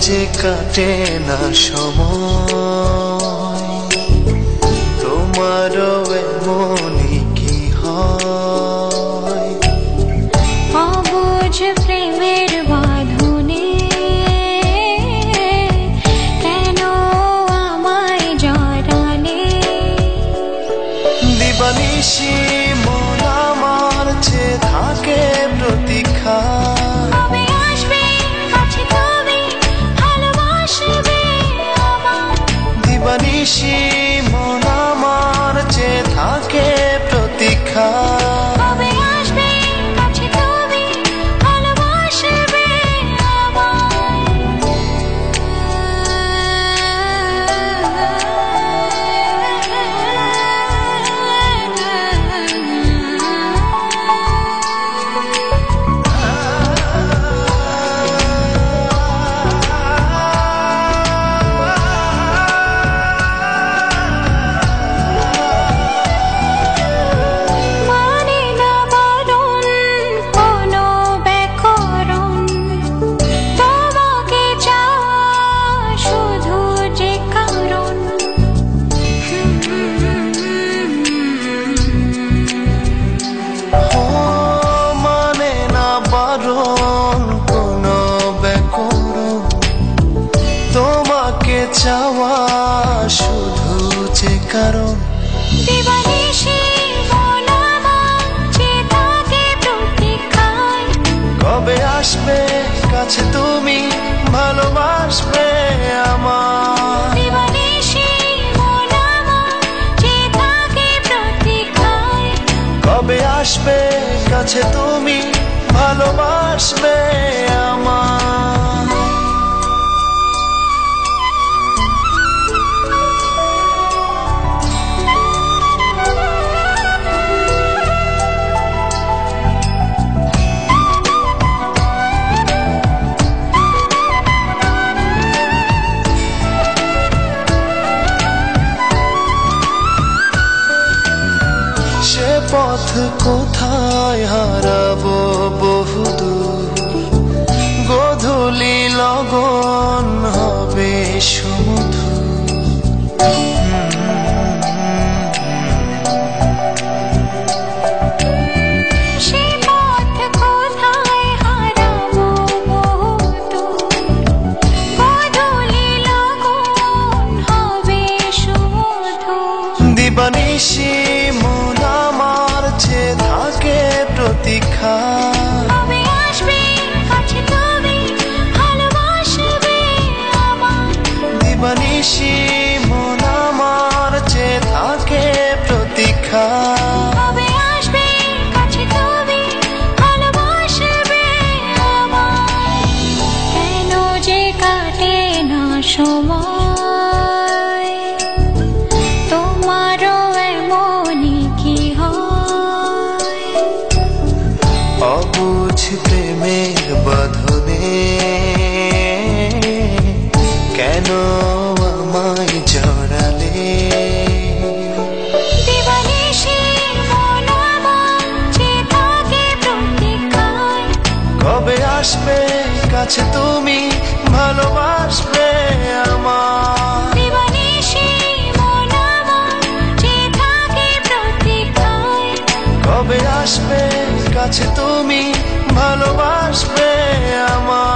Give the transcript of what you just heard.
যে কাটে না সময়, তোমারও এমনই কি হয়? অবুঝ প্রেমের বাঁধনে কেন আমায় জড়ালে? দিবানিশি মন আমার চেয়ে থাকে প্রতীক্ষা, কবে আসবে কাছে তুমি, ভালোবাসবে আমায়? দিবানিশি মন আমার চেয়ে থাকে প্রতীক্ষা, কবে আসবে কাছে তুমি, ভালোবাসবে মানে না বারণ কোনো ব্যাকরণ, তোমাকে চাওয়া শুধু যে কারণ। ও মানে না বারণ কোনো ব্যাকরণ, তোমাকে চাওয়া শুধু যে কারণ। দিবানিশি মন আমার চেয়ে থাকে প্রতীক্ষায়, কবে আসবে কাছে তুমি, ভালোবাসবে আমায়? দিবানিশি মন আমার চেয়ে থাকে প্রতীক্ষায়, কবে আসবে কাছে তুমি, ভালোবাসবে আমায়? সে পথ কোথায় হারাবো বহুদূর, গোধূলি লগন হবে সুমধুর। সে পথ কোথায় হারাবো বহুদূর, গোধূলি লগন হবে সুমধুর। দিবানিশি মন আমার চেয়ে থাকে প্রতীক্ষা, কবে আসবে কাছে তুমি, ভালোবাসবে আমায়? দিবানিশি মন আমার চেয়ে থাকে প্রতীক্ষা, কবে আসবে কাছে তুমি, ভালোবাসবে আমায়? কেন যে কাটে না সময়, তোমারও এমনই কি হয়? অবুঝ প্রেমের বাঁধনে কেন আমায় জড়ালে? দিবানিশি মন আমার চেয়ে থাকে প্রতীক্ষায়, কবে আসবে কাছে তুমি, ভালোবাসবে আমায়? দিবানিশি মন আমার চেয়ে থাকে প্রতীক্ষায়, কবে আসবে কাছে তুমি, ভালোবাসবে আমায়?